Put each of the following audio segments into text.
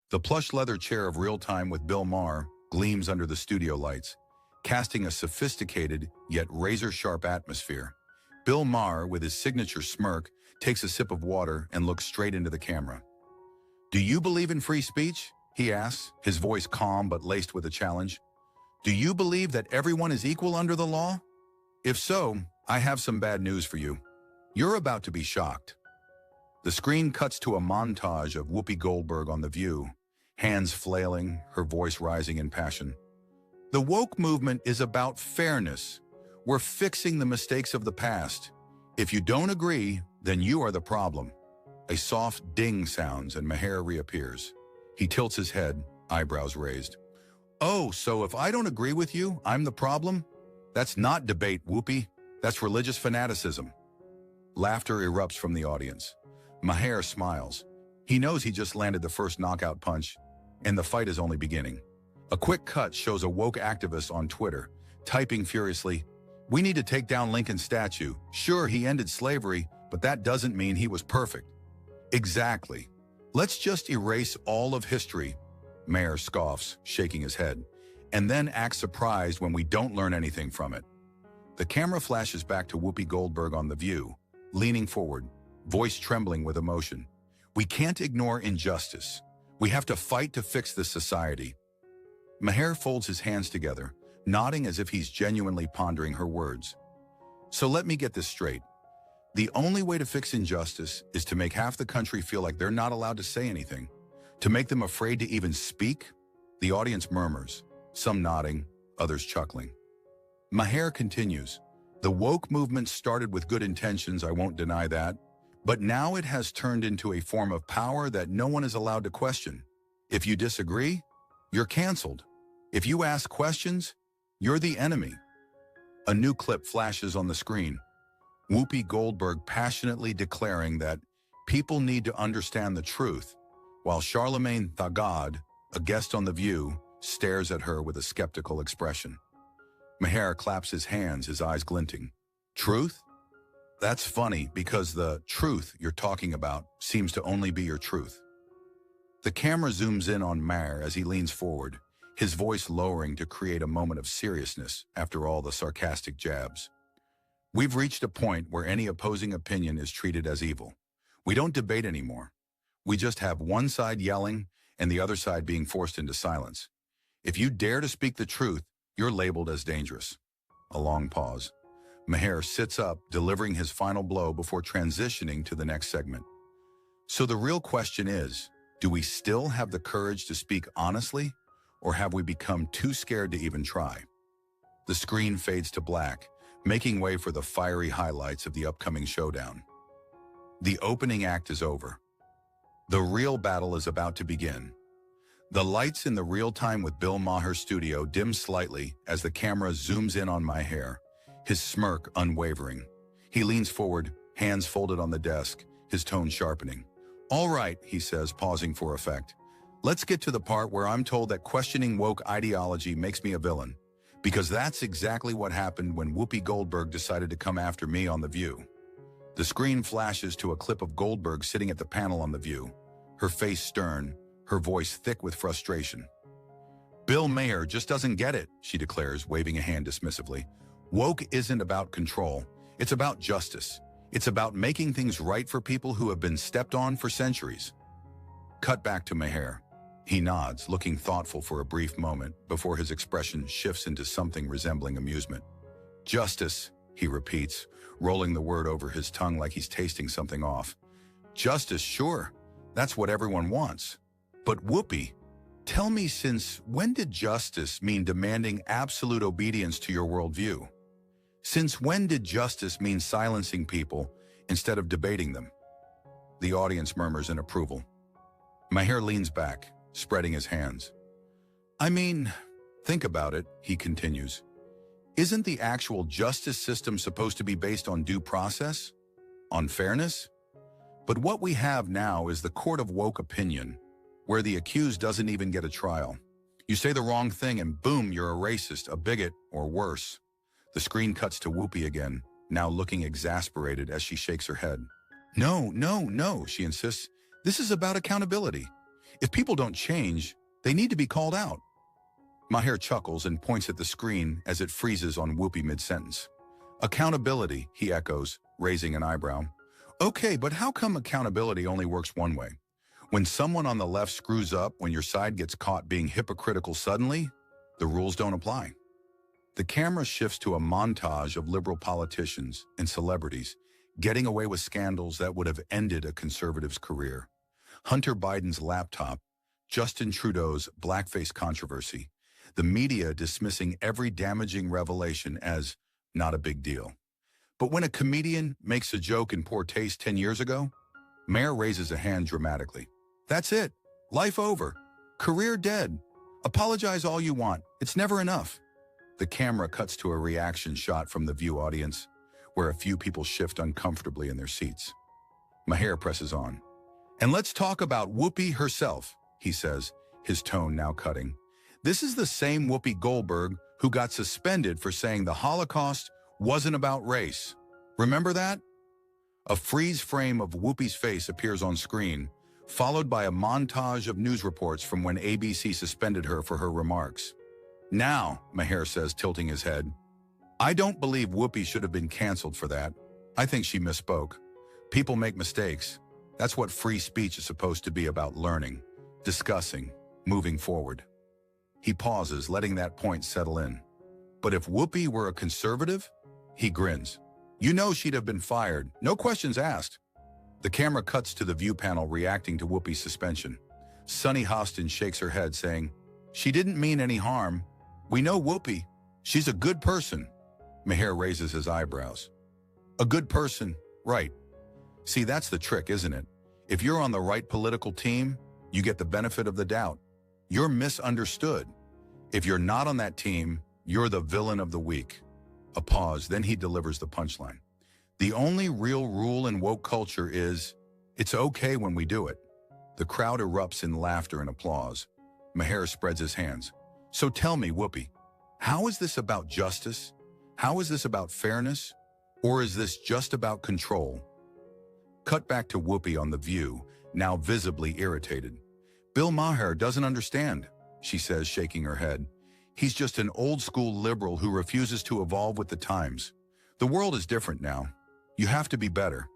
The plush leather chair of Real Time with Bill Maher gleams under the studio lights, casting a sophisticated yet razor-sharp atmosphere. Bill Maher, with his signature smirk, takes a sip of water and looks straight into the camera. "Do you believe in free speech?" he asks, his voice calm but laced with a challenge. "Do you believe that everyone is equal under the law? If so, I have some bad news for you. You're about to be shocked." The screen cuts to a montage of Whoopi Goldberg on The View, hands flailing, her voice rising in passion. "The woke movement is about fairness. We're fixing the mistakes of the past. If you don't agree, then you are the problem." A soft ding sounds and Maher reappears. He tilts his head, eyebrows raised. "Oh, so if I don't agree with you, I'm the problem? That's not debate, Whoopi. That's religious fanaticism." Laughter erupts from the audience. Maher smiles. He knows he just landed the first knockout punch, and the fight is only beginning. A quick cut shows a woke activist on Twitter, typing furiously, "We need to take down Lincoln's statue. Sure, he ended slavery, but that doesn't mean he was perfect." "Exactly. Let's just erase all of history," Maher scoffs, shaking his head, and then acts surprised when we don't learn anything from it. The camera flashes back to Whoopi Goldberg on The View, leaning forward, voice trembling with emotion. "We can't ignore injustice. We have to fight to fix this society." Maher folds his hands together, nodding as if he's genuinely pondering her words. "So let me get this straight. The only way to fix injustice is to make half the country feel like they're not allowed to say anything, to make them afraid to even speak?" The audience murmurs, some nodding, others chuckling. Maher continues, "The woke movement started with good intentions, I won't deny that, but now it has turned into a form of power that no one is allowed to question. If you disagree, you're canceled. If you ask questions, you're the enemy." A new clip flashes on the screen. Whoopi Goldberg passionately declaring that people need to understand the truth, while Charlemagne the God, a guest on The View, stares at her with a skeptical expression. Maher claps his hands, his eyes glinting. "Truth? That's funny because the truth you're talking about seems to only be your truth." The camera zooms in on Maher as he leans forward, his voice lowering to create a moment of seriousness after all the sarcastic jabs. "We've reached a point where any opposing opinion is treated as evil. We don't debate anymore. We just have one side yelling and the other side being forced into silence. If you dare to speak the truth, you're labeled as dangerous." A long pause. Maher sits up, delivering his final blow before transitioning to the next segment. "So the real question is, do we still have the courage to speak honestly, or have we become too scared to even try?" The screen fades to black, making way for the fiery highlights of the upcoming showdown. The opening act is over. The real battle is about to begin. The lights in the Real Time with Bill Maher studio dim slightly as the camera zooms in on Maher, his smirk unwavering. He leans forward, hands folded on the desk, his tone sharpening. "All right," he says, pausing for effect. "Let's get to the part where I'm told that questioning woke ideology makes me a villain. Because that's exactly what happened when Whoopi Goldberg decided to come after me on The View." The screen flashes to a clip of Goldberg sitting at the panel on The View, her face stern, her voice thick with frustration. "Bill Maher just doesn't get it," she declares, waving a hand dismissively. "Woke isn't about control. It's about justice. It's about making things right for people who have been stepped on for centuries." Cut back to Maher. He nods, looking thoughtful for a brief moment before his expression shifts into something resembling amusement. "Justice," he repeats, rolling the word over his tongue like he's tasting something off. "Justice, sure. That's what everyone wants. But Whoopi, tell me, since when did justice mean demanding absolute obedience to your worldview? Since when did justice mean silencing people instead of debating them?" The audience murmurs in approval. Maher leans back, spreading his hands. "I mean, think about it," he continues. "Isn't the actual justice system supposed to be based on due process? On fairness? But what we have now is the court of woke opinion, where the accused doesn't even get a trial. You say the wrong thing and boom, you're a racist, a bigot, or worse." The screen cuts to Whoopi again, now looking exasperated as she shakes her head. No, she insists. "This is about accountability. If people don't change, they need to be called out. Maher chuckles and points at the screen as it freezes on Whoopi mid-sentence. Accountability, he echoes, raising an eyebrow. Okay, but how come accountability only works one way? When someone on the left screws up, when your side gets caught being hypocritical suddenly, the rules don't apply. The camera shifts to a montage of liberal politicians and celebrities getting away with scandals that would have ended a conservative's career. Hunter Biden's laptop, Justin Trudeau's blackface controversy, the media dismissing every damaging revelation as not a big deal. But when a comedian makes a joke in poor taste 10 years ago, Maher raises a hand dramatically. That's it. Life over. Career dead. Apologize all you want. It's never enough. The camera cuts to a reaction shot from the View audience, where a few people shift uncomfortably in their seats. Maher presses on. And let's talk about Whoopi herself, he says, his tone now cutting. This is the same Whoopi Goldberg who got suspended for saying the Holocaust wasn't about race. Remember that? A freeze frame of Whoopi's face appears on screen, followed by a montage of news reports from when ABC suspended her for her remarks. Now, Maher says, tilting his head, I don't believe Whoopi should have been canceled for that. I think she misspoke. People make mistakes. That's what free speech is supposed to be about: learning, discussing, moving forward. He pauses, letting that point settle in. But if Whoopi were a conservative? He grins. You know she'd have been fired, no questions asked. The camera cuts to the View panel reacting to Whoopi's suspension. Sunny Hostin shakes her head, saying, She didn't mean any harm. We know Whoopi. She's a good person. Maher raises his eyebrows. A good person, right. See, that's the trick, isn't it? If you're on the right political team, you get the benefit of the doubt. You're misunderstood. If you're not on that team, you're the villain of the week. A pause, then he delivers the punchline. The only real rule in woke culture is, it's okay when we do it. The crowd erupts in laughter and applause. Maher spreads his hands. So tell me, Whoopi, how is this about justice? How is this about fairness? Or is this just about control? Cut back to Whoopi on The View, now visibly irritated. Bill Maher doesn't understand, she says, shaking her head. He's just an old-school liberal who refuses to evolve with the times. The world is different now. You have to be better.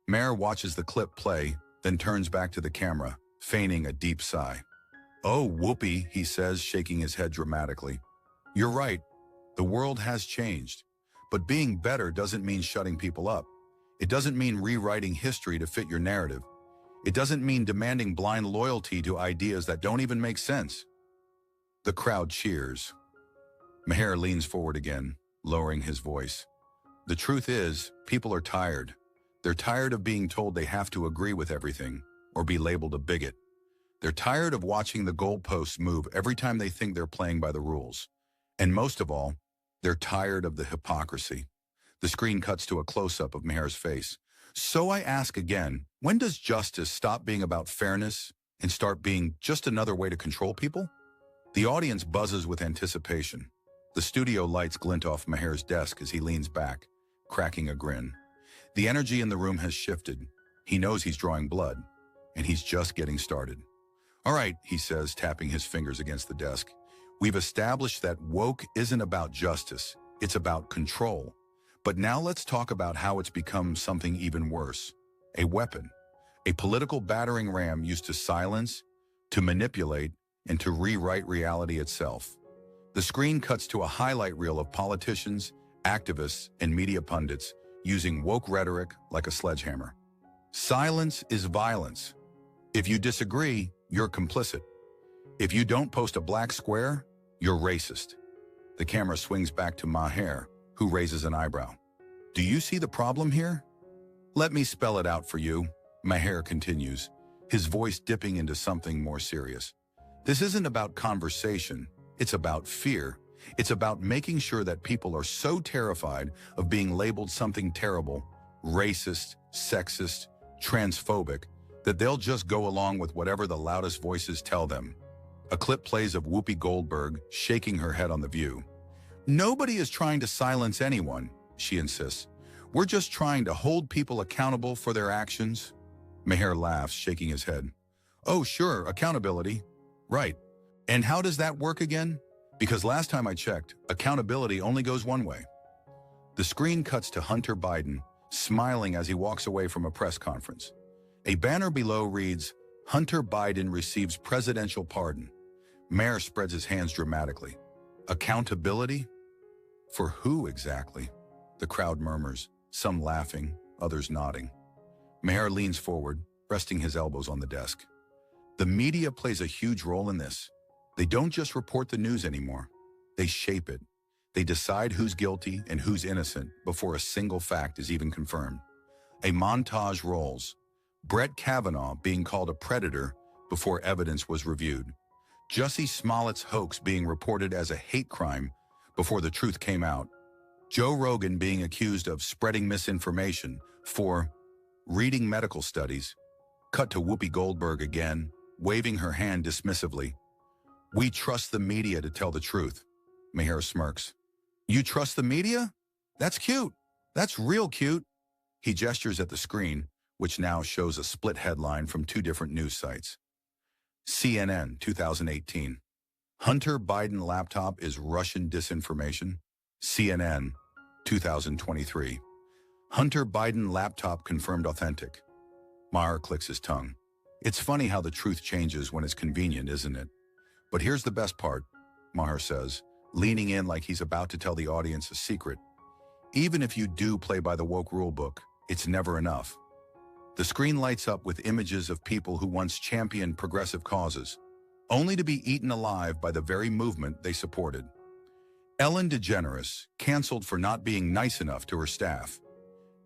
Maher watches the clip play, then turns back to the camera, feigning a deep sigh. Oh, Whoopi, he says, shaking his head dramatically. You're right. The world has changed. But being better doesn't mean shutting people up. It doesn't mean rewriting history to fit your narrative. It doesn't mean demanding blind loyalty to ideas that don't even make sense. The crowd cheers. Maher leans forward again, lowering his voice. The truth is, people are tired. They're tired of being told they have to agree with everything or be labeled a bigot. They're tired of watching the goalposts move every time they think they're playing by the rules. And most of all, they're tired of the hypocrisy. The screen cuts to a close-up of Maher's face. So I ask again, when does justice stop being about fairness and start being just another way to control people? The audience buzzes with anticipation. The studio lights glint off Maher's desk as he leans back, cracking a grin. The energy in the room has shifted. He knows he's drawing blood, and he's just getting started. All right, he says, tapping his fingers against the desk. We've established that woke isn't about justice, it's about control. But now let's talk about how it's become something even worse. A weapon. A political battering ram used to silence, to manipulate, and to rewrite reality itself. The screen cuts to a highlight reel of politicians, activists, and media pundits using woke rhetoric like a sledgehammer. Silence is violence. If you disagree, you're complicit. If you don't post a black square, you're racist. The camera swings back to Maher, who raises an eyebrow. Do you see the problem here? Let me spell it out for you, Maher continues, his voice dipping into something more serious. This isn't about conversation, it's about fear. It's about making sure that people are so terrified of being labeled something terrible, racist, sexist, transphobic, that they'll just go along with whatever the loudest voices tell them. A clip plays of Whoopi Goldberg shaking her head on The View. Nobody is trying to silence anyone, she insists. We're just trying to hold people accountable for their actions. Maher laughs, shaking his head. Oh, sure, accountability. Right. And how does that work again? Because last time I checked, accountability only goes one way. The screen cuts to Hunter Biden, smiling as he walks away from a press conference. A banner below reads, "Hunter Biden receives presidential pardon." Maher spreads his hands dramatically. Accountability? For who exactly? The crowd murmurs, some laughing, others nodding. Maher leans forward, resting his elbows on the desk. The media plays a huge role in this. They don't just report the news anymore. They shape it. They decide who's guilty and who's innocent before a single fact is even confirmed. A montage rolls. Brett Kavanaugh being called a predator before evidence was reviewed. Jussie Smollett's hoax being reported as a hate crime before the truth came out. Joe Rogan being accused of spreading misinformation for reading medical studies. Cut to Whoopi Goldberg again, waving her hand dismissively. "We trust the media to tell the truth." Maher smirks. "You trust the media? That's cute. That's real cute." He gestures at the screen, which now shows a split headline from two different news sites. CNN, 2018. Hunter Biden laptop is Russian disinformation. CNN, 2023. Hunter Biden laptop confirmed authentic. Maher clicks his tongue. It's funny how the truth changes when it's convenient, isn't it? But here's the best part, Maher says, leaning in like he's about to tell the audience a secret. Even if you do play by the woke rulebook, it's never enough. The screen lights up with images of people who once championed progressive causes, only to be eaten alive by the very movement they supported. Ellen DeGeneres, canceled for not being nice enough to her staff.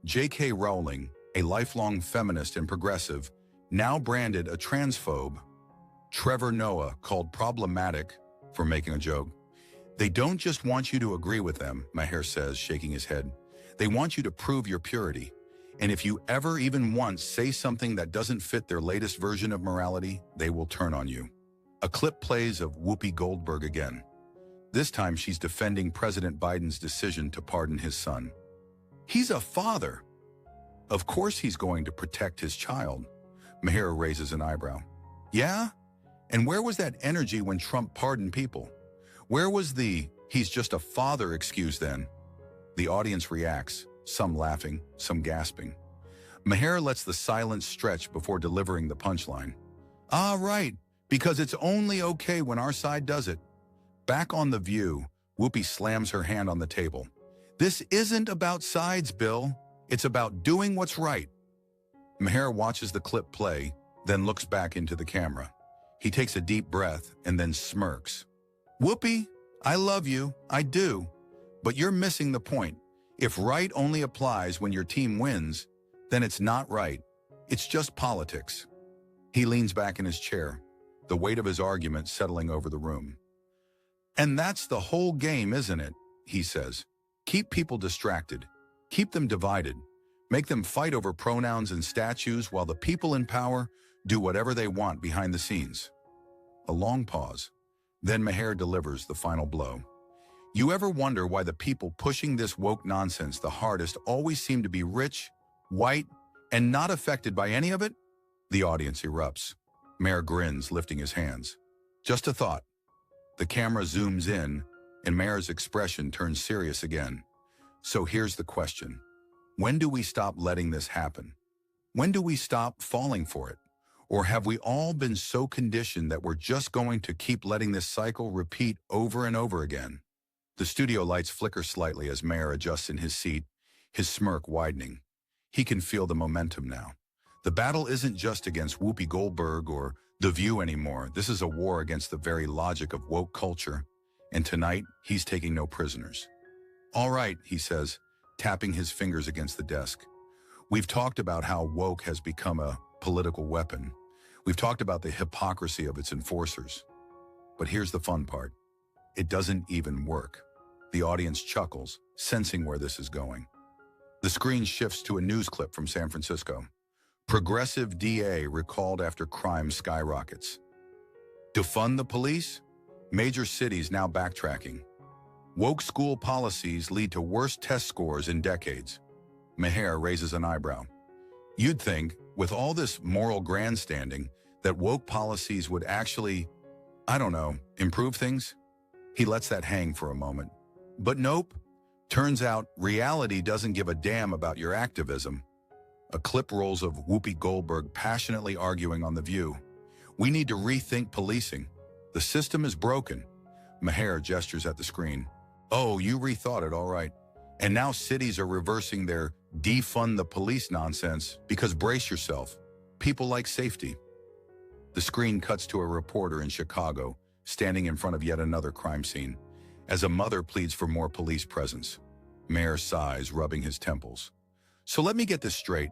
J.K. Rowling, a lifelong feminist and progressive, now branded a transphobe. Trevor Noah, called problematic for making a joke. They don't just want you to agree with them, Maher says, shaking his head. They want you to prove your purity. And if you ever even once say something that doesn't fit their latest version of morality, they will turn on you. A clip plays of Whoopi Goldberg again. This time she's defending President Biden's decision to pardon his son. He's a father. Of course he's going to protect his child. Maher raises an eyebrow. Yeah? And where was that energy when Trump pardoned people? Where was the "he's just a father" excuse then? The audience reacts, some laughing, some gasping. Maher lets the silence stretch before delivering the punchline. Ah, right, because it's only okay when our side does it. Back on The View, Whoopi slams her hand on the table. This isn't about sides, Bill. It's about doing what's right. Maher watches the clip play, then looks back into the camera. He takes a deep breath and then smirks. Whoopi, I love you, I do. But you're missing the point. If right only applies when your team wins, then it's not right. It's just politics. He leans back in his chair, the weight of his argument settling over the room. And that's the whole game, isn't it? He says. Keep people distracted. Keep them divided. Make them fight over pronouns and statues while the people in power do whatever they want behind the scenes. A long pause. Then Maher delivers the final blow. You ever wonder why the people pushing this woke nonsense the hardest always seem to be rich, white, and not affected by any of it? The audience erupts. Maher grins, lifting his hands. Just a thought. The camera zooms in, and Maher's expression turns serious again. So here's the question. When do we stop letting this happen? When do we stop falling for it? Or have we all been so conditioned that we're just going to keep letting this cycle repeat over and over again? The studio lights flicker slightly as Maher adjusts in his seat, his smirk widening. He can feel the momentum now. The battle isn't just against Whoopi Goldberg or The View anymore. This is a war against the very logic of woke culture. And tonight, he's taking no prisoners. All right, he says, tapping his fingers against the desk. We've talked about how woke has become a political weapon. We've talked about the hypocrisy of its enforcers. But here's the fun part. It doesn't even work. The audience chuckles, sensing where this is going. The screen shifts to a news clip from San Francisco. Progressive DA recalled after crime skyrockets. Defund the police? Major cities now backtracking. Woke school policies lead to worst test scores in decades. Maher raises an eyebrow. You'd think, with all this moral grandstanding, That woke policies would actually, I don't know, improve things? He lets that hang for a moment. But nope. Turns out reality doesn't give a damn about your activism. A clip rolls of Whoopi Goldberg passionately arguing on The View. We need to rethink policing. The system is broken. Maher gestures at the screen. Oh, you rethought it, all right. And now cities are reversing their defund the police nonsense because brace yourself. People like safety. The screen cuts to a reporter in Chicago, standing in front of yet another crime scene, as a mother pleads for more police presence. Maher sighs, rubbing his temples. So let me get this straight.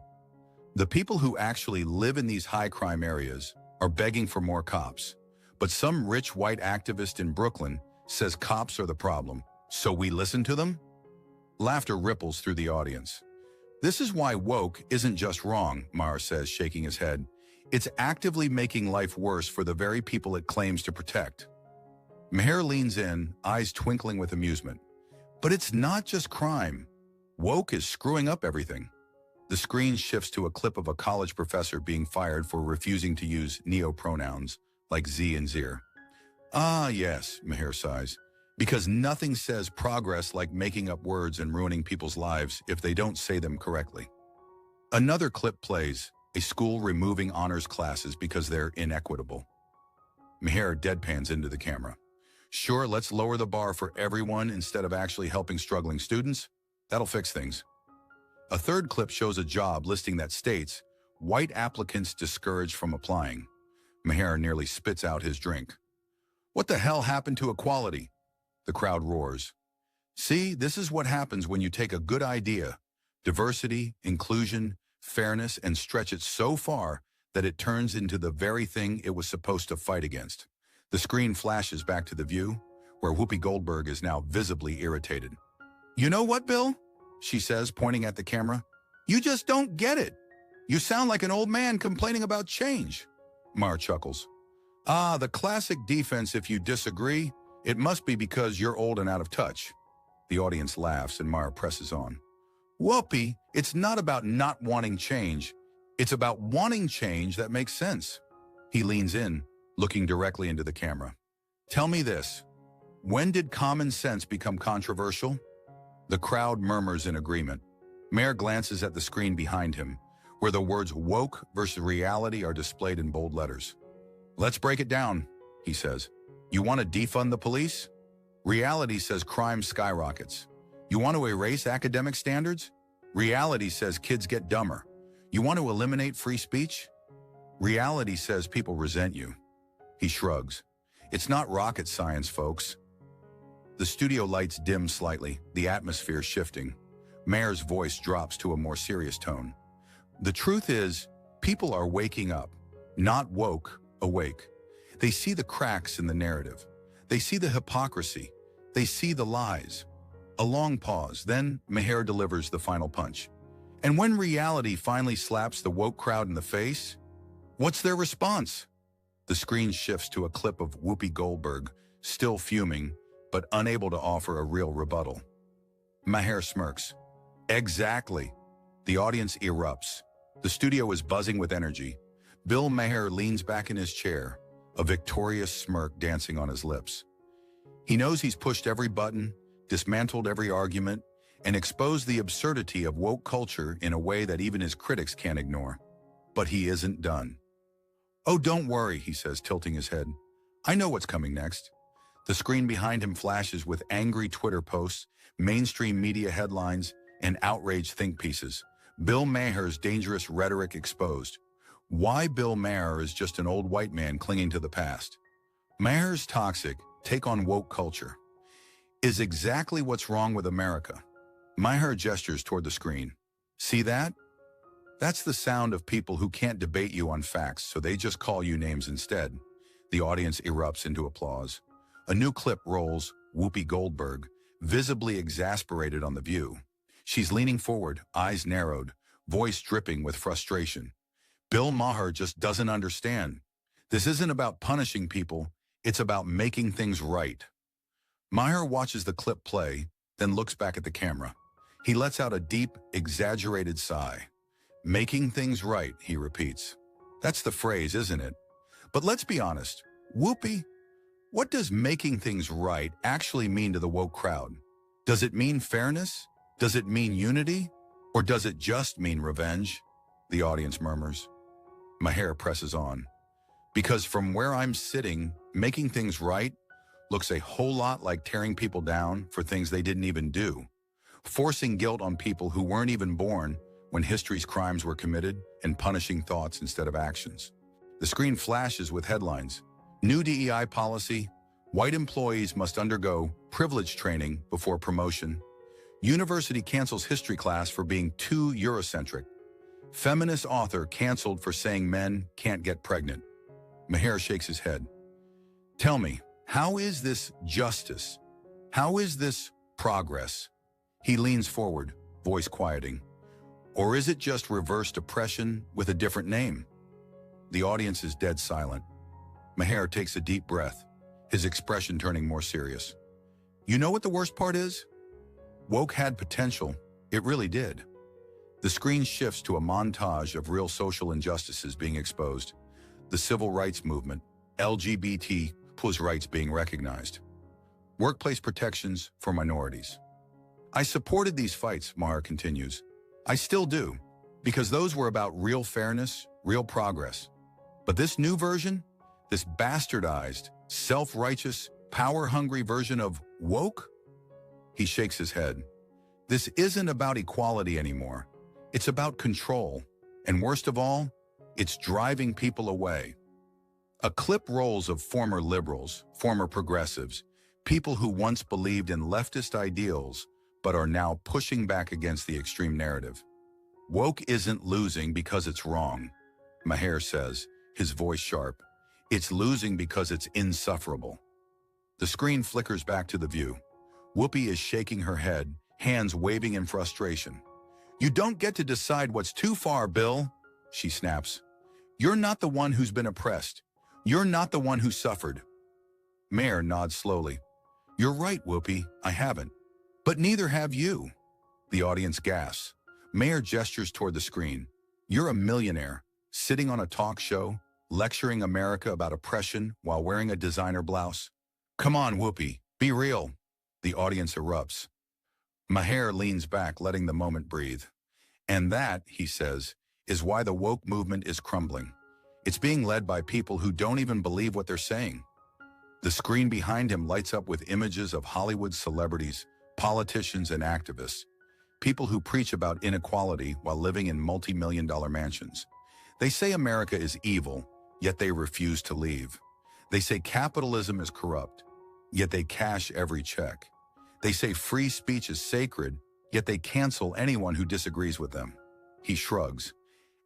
The people who actually live in these high-crime areas are begging for more cops, but some rich white activist in Brooklyn says cops are the problem, so we listen to them? Laughter ripples through the audience. This is why woke isn't just wrong, Maher says, shaking his head. It's actively making life worse for the very people it claims to protect. Maher leans in, eyes twinkling with amusement. But it's not just crime. Woke is screwing up everything. The screen shifts to a clip of a college professor being fired for refusing to use neo-pronouns like Z and Zir. Ah, yes, Maher sighs, because nothing says progress like making up words and ruining people's lives if they don't say them correctly. Another clip plays, a school removing honors classes because they're inequitable. Maher deadpans into the camera. Sure, let's lower the bar for everyone instead of actually helping struggling students. That'll fix things. A third clip shows a job listing that states, white applicants discouraged from applying. Maher nearly spits out his drink. What the hell happened to equality? The crowd roars. See, this is what happens when you take a good idea, diversity, inclusion, fairness, and stretch it so far that it turns into the very thing it was supposed to fight against. The screen flashes back to The View, where Whoopi Goldberg is now visibly irritated. You know what, Bill? She says, pointing at the camera. You just don't get it. You sound like an old man complaining about change. Maher chuckles. Ah, the classic defense if you disagree. It must be because you're old and out of touch. The audience laughs and Maher presses on. Whoopi, it's not about not wanting change. It's about wanting change that makes sense. He leans in, looking directly into the camera. Tell me this. When did common sense become controversial? The crowd murmurs in agreement. Maher glances at the screen behind him, where the words woke versus reality are displayed in bold letters. Let's break it down, he says. You want to defund the police? Reality says crime skyrockets. You want to erase academic standards? Reality says kids get dumber. You want to eliminate free speech? Reality says people resent you. He shrugs. It's not rocket science, folks. The studio lights dim slightly, the atmosphere shifting. Maher's voice drops to a more serious tone. The truth is, people are waking up, not woke, awake. They see the cracks in the narrative. They see the hypocrisy. They see the lies. A long pause, then Maher delivers the final punch. And when reality finally slaps the woke crowd in the face, what's their response? The screen shifts to a clip of Whoopi Goldberg, still fuming, but unable to offer a real rebuttal. Maher smirks. Exactly. The audience erupts. The studio is buzzing with energy. Bill Maher leans back in his chair, a victorious smirk dancing on his lips. He knows he's pushed every button, dismantled every argument, and exposed the absurdity of woke culture in a way that even his critics can't ignore. But he isn't done. Oh, don't worry, he says, tilting his head. I know what's coming next. The screen behind him flashes with angry Twitter posts, mainstream media headlines, and outraged think pieces. Bill Maher's dangerous rhetoric exposed. Why Bill Maher is just an old white man clinging to the past. Maher's toxic take on woke culture is exactly what's wrong with America. Maher gestures toward the screen. See that? That's the sound of people who can't debate you on facts, so they just call you names instead. The audience erupts into applause. A new clip rolls, Whoopi Goldberg, visibly exasperated on The View. She's leaning forward, eyes narrowed, voice dripping with frustration. Bill Maher just doesn't understand. This isn't about punishing people, it's about making things right. Maher watches the clip play, then looks back at the camera. He lets out a deep, exaggerated sigh. Making things right, he repeats. That's the phrase, isn't it? But let's be honest, Whoopi, what does making things right actually mean to the woke crowd? Does it mean fairness? Does it mean unity? Or does it just mean revenge? The audience murmurs. Maher presses on. Because from where I'm sitting, making things right looks a whole lot like tearing people down for things they didn't even do, forcing guilt on people who weren't even born when history's crimes were committed, and punishing thoughts instead of actions. The screen flashes with headlines. New DEI policy. White employees must undergo privilege training before promotion. University cancels history class for being too Eurocentric. Feminist author canceled for saying men can't get pregnant. Maher shakes his head. Tell me, how is this justice? How is this progress? He leans forward, voice quieting. Or is it just reverse oppression with a different name? The audience is dead silent. Maher takes a deep breath, his expression turning more serious. You know what the worst part is? Woke had potential. It really did. The screen shifts to a montage of real social injustices being exposed. The civil rights movement, LGBT+ rights being recognized. Workplace protections for minorities. I supported these fights, Maher continues. I still do, because those were about real fairness, real progress. But this new version, this bastardized, self-righteous, power-hungry version of woke? He shakes his head. This isn't about equality anymore. It's about control. And worst of all, it's driving people away. A clip rolls of former liberals, former progressives, people who once believed in leftist ideals but are now pushing back against the extreme narrative. Woke isn't losing because it's wrong, Maher says, his voice sharp. It's losing because it's insufferable. The screen flickers back to the view. Whoopi is shaking her head, hands waving in frustration. You don't get to decide what's too far, Bill, she snaps. You're not the one who's been oppressed. You're not the one who suffered. Maher nods slowly. You're right, Whoopi, I haven't. But neither have you. The audience gasps. Maher gestures toward the screen. You're a millionaire, sitting on a talk show, lecturing America about oppression while wearing a designer blouse. Come on, Whoopi, be real. The audience erupts. Maher leans back, letting the moment breathe. And that, he says, is why the woke movement is crumbling. It's being led by people who don't even believe what they're saying. The screen behind him lights up with images of Hollywood celebrities, politicians and activists, people who preach about inequality while living in multi-million-dollar mansions. They say America is evil, yet they refuse to leave. They say capitalism is corrupt, yet they cash every check. They say free speech is sacred, yet they cancel anyone who disagrees with them. He shrugs.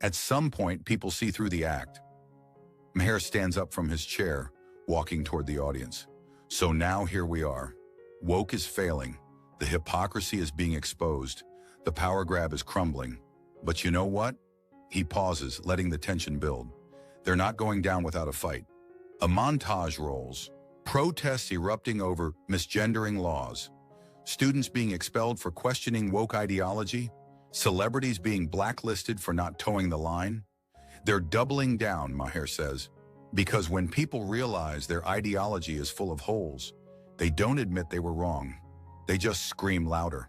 At some point, people see through the act. Maher stands up from his chair, walking toward the audience. So now here we are. Woke is failing. The hypocrisy is being exposed. The power grab is crumbling. But you know what? He pauses, letting the tension build. They're not going down without a fight. A montage rolls. Protests erupting over misgendering laws. Students being expelled for questioning woke ideology. Celebrities being blacklisted for not towing the line. They're doubling down, Maher says, because when people realize their ideology is full of holes, they don't admit they were wrong. They just scream louder.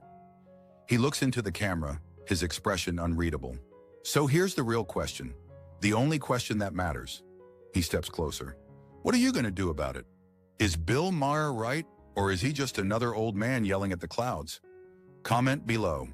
He looks into the camera, his expression unreadable. So here's the real question, the only question that matters. He steps closer. What are you going to do about it? Is Bill Maher right, or is he just another old man yelling at the clouds? Comment below.